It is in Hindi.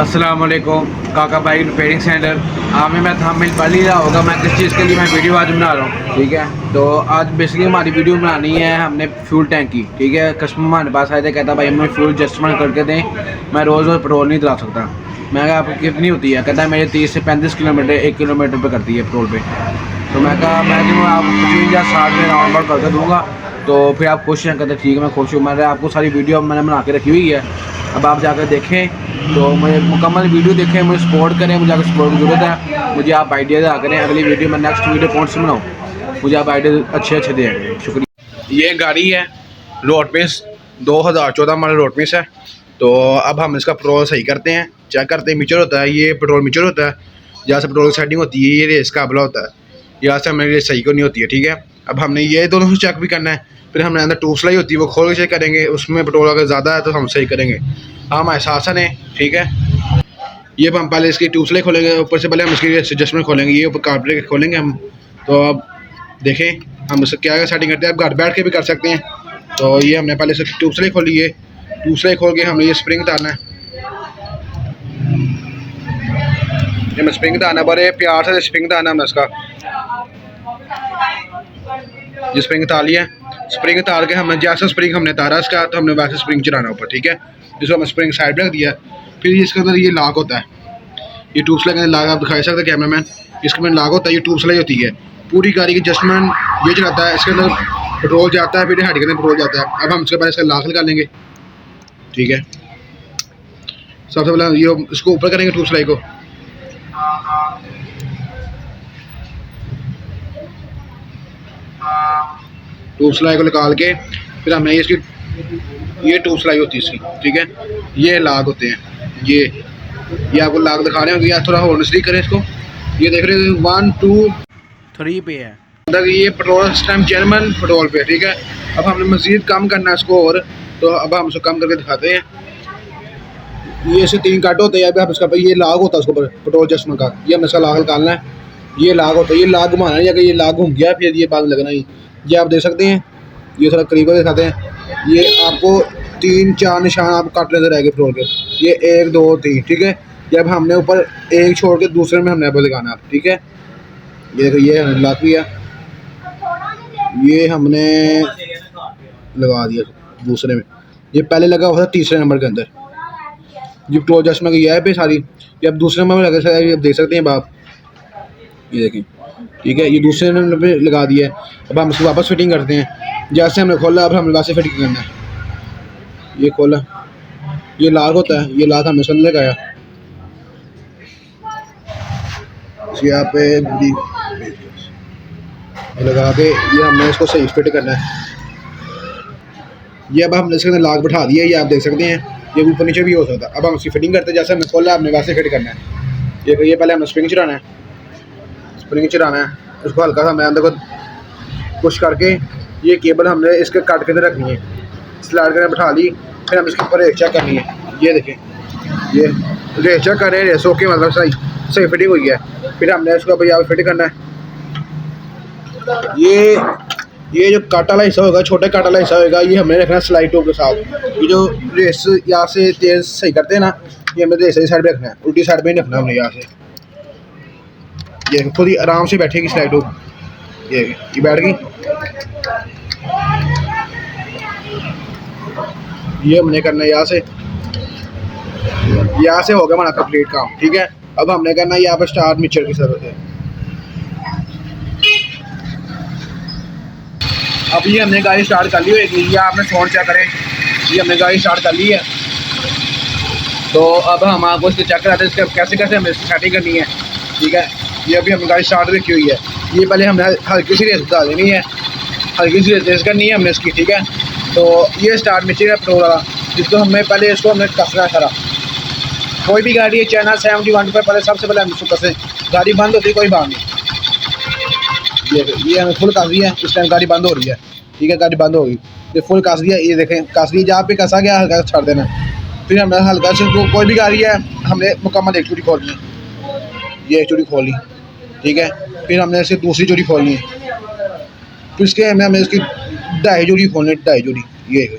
अस्सलाम वालेकुम काका भाई रिपेयरिंग सेंटर। आप में मैं थंबनेल पढ़ ही रहा होगा मैं किस चीज़ के लिए मैं वीडियो आज बना रहा हूँ। ठीक है, तो आज बेसिकली हमारी वीडियो बनानी है हमने फ्यूल टैंक की। ठीक है, कस्टमर हमारे पास आए थे, कहता भाई हमें फ्यूल एडजस्टमेंट करके दें, मैं रोज़ रोज़ पेट्रोल नहीं दिला सकता। मैं कहा आपकी कितनी होती है? कहता है मेरे 30 से 35 किलोमीटर 1 किलोमीटर पर करती है पेट्रोल पे। तो मैं कहा मैं जो आप 50 या 60 में राउंड अबाउट करके दूँगा, तो फिर आप खुश हैं? कहते ठीक है मैं खुश हूँ। मैंने आपको सारी वीडियो मैंने बना के रखी हुई है, अब आप जाकर देखें, तो मुझे मुकम्मल वीडियो देखें, मुझे सपोर्ट करें। मुझे अगर सपोर्ट की ज़रूरत है, मुझे आप आइडिया दिया करें। अगली वीडियो में नेक्स्ट वीडियो कौन सी बनाऊँ, मुझे आप आइडिया अच्छे दें। शुक्रिया। ये गाड़ी है रोडमेस 2014 हमारा रोडमेस है। तो अब हम इसका पेट्रोल सही करते हैं, चेक करते हैं। मीटर होता है, ये पेट्रोल मीटर होता है, जहाँ से पेट्रोल की सेटिंग होती है, ये रेस का अबला होता है, यहाँ से हमें रेस सही करनी होती है। ठीक है, अब हमने ये दोनों से चेक भी करना है। फिर हमने अंदर ट्यूब स्लाई होती है, वो खोल के चेक करेंगे, उसमें पेट्रोल अगर ज़्यादा है तो हम सही करेंगे। हम एहसासन है। ठीक है, ये हम पहले इसकी ट्यूब स्लाई खोलेंगे, ऊपर से पहले हम इसकी एडजस्टमेंट खोलेंगे, ये ऊपर कार्बोरेटर खोलेंगे हम। तो अब देखें हम इससे क्या सेटिंग करते हैं। आप घर बैठ के भी कर सकते हैं। तो ये हमने पहले से ट्यूब स्लाई खोली है, ट्यूब स्लाई खोल के हमने ये स्प्रिंग डालना है। ये मैं स्प्रिंग डालना, बड़े प्यार से स्प्रिंग डालना हमने इसका। ये स्प्रिंग तार लिया, स्प्रिंग तार के हमने जैसा स्प्रिंग हमने तारा इसका, तो हमने वैसे स्प्रिंग चलाना ऊपर। ठीक है, इसको हमने स्प्रिंग साइड पे रख दिया। फिर इसके अंदर ये लॉक होता है, ये ट्यूब स्लाई के अंदर लॉक आप दिखा सकते हैं कैमरामैन, इसके अंदर लॉक होता है, ये ट्यूब स्लाई होती है। पूरी गाड़ी की एडजस्टमेंट ये चलाता है, इसके अंदर पेट्रोल जाता है, फिर हेड के अंदर पेट्रोल जाता है। अब हम इसके पहले इसका लॉक निकालेंगे। ठीक है, सबसे पहले ये इसको ऊपर करेंगे ट्यूब स्लाई को। ट्यूब स्लाई को निकाल के फिर हमने इसकी ये ट्यूब स्लाई होती है इसकी। ठीक है, ये लाग होते हैं, ये आपको लाग दिखा रहे होंगे, या थोड़ा और नजदीक करें इसको। ये देख रहे हैं 1 2 3 पे है अंदर, ये पेट्रोल इस टाइम जर्मन पेट्रोल पे। ठीक है, अब हमने मज़ीद कम करना है इसको, और तो अब हम इसको कम करके दिखाते हैं। ये इससे 3 कट होते हैं। अभी हम इसका ये लाग होता है उसके ऊपर पेट्रोल एडजस्टमेंट का, ये हमें इसका लाग निकालना है। ये लाग होता है, ये लाग घुमाना है, अगर ये लाग घूम गया फिर ये बाद में लगना ही। ये आप देख सकते हैं, ये थोड़ा करीब दिखाते हैं। ये आपको 3-4 निशान आप काट लेते रहेंगे पेट्रोल के, ये 1 2 3। ठीक है, जब हमने ऊपर एक छोड़ के दूसरे में हमने अब लगाना है। ठीक है, ये देखो ये हमने लगा दिया, ये हमने लगा दिया दूसरे में, ये पहले लगा हुआ था तीसरे नंबर के अंदर। ये पेट्रोल एडजस्टमेंट की है पे सारी, ये अब दूसरे नंबर में लगा सकते हैं, देख सकते हैं आप, ये देखें। ठीक है, ये दूसरे नंबर पे लगा दिया है। अब हम इसको वापस फिटिंग करते हैं, जैसे हमने खोला अब हमें वैसे फिटिंग करना है। ये खोला, ये लाग होता है, ये लाग हमने इसके अंदर लगाया, यहाँ पे लगा के ये हमने इसको सही फिट करना है। ये अब हमने इसके अंदर लाग बैठा दिया, ये आप देख सकते हैं, ये ऊपर नीचे भी हो सकता है। अब हम इसकी फिटिंग करते हैं, जैसे हमने खोला हमने वैसे फिट करना है। ये पहले हमें स्प्रिंग चढ़ाना है, स्प्रिंग चढ़ाना है, उसको हल्का सा हमें अंदर को पुश करके ये केबल हमने इसके काट के अंदर रखनी है, स्लाइड करके बैठा ली। फिर हम इसके ऊपर रेस चेक करनी है। ये देखें, ये रेस चेक कर रहे हैं, रेस ओके मतलब सही फिटिंग हुई है। फिर हमने इसको अब यहाँ फिट करना है। ये जो काटा वाला हिस्सा होगा, छोटे काटा वाला हिस्सा होगा, ये हमें रखना है स्लाइड टूब के साथ। ये जो रेस यहाँ से तेज सही करते हैं ना, ये हमें रेस साइड पे रखना है, उल्टी साइड पे नहीं रखना हमने। यहाँ से ये खुद ही आराम से बैठेगी स्लाइड टूब, ये बैठ गई। ये हमने करना है यहाँ से हो गया हमारा कंप्लीट काम। ठीक है, अब हमने करना है यहाँ पर स्टार्ट मिक्सचर की जरूरत है। अब ये हमने गाड़ी स्टार्ट कर ली होगी, ये आपने साउंड चेक करें, ये हमने गाड़ी स्टार्ट कर ली है। तो अब हम आपको इसको चेक कराते हैं इसके कैसे हमें इसकी सेटिंग करनी है। ठीक है, ये अभी हमने गाड़ी स्टार्ट रखी हुई है, ये पहले हमने हल्की सी रेस डाल देनी है, हल्की सी रेस करनी है हमने इसकी। ठीक है, तो ये स्टार्ट मिक्सचर है पेट्रोल वाला, जिसको हमने पहले इसको हमने कसना है सारा। कोई भी गाड़ी है चाइना 71 पर पहले सबसे पहले हम इसको कसें, गाड़ी बंद होती है कोई बात नहीं। ये हमें फुल कस दिया है, इस टाइम गाड़ी बंद हो रही है। ठीक है, गाड़ी बंद हो गई, ये फुल कस दिया, ये देखें कस दी, जहाँ पे कसा गया हल्का छोड़ देना। फिर हमने हल्का से कोई भी गाड़ी है हमने मुकम्मल एक चूड़ी खोलनी है, ये एक चूड़ी खोली। ठीक है, फिर हमने इसकी दूसरी चूड़ी खोलनी है, फिर इसके हमें इसकी 2.5 जोड़ी खोलनी है, 2.5 जोड़ी। ये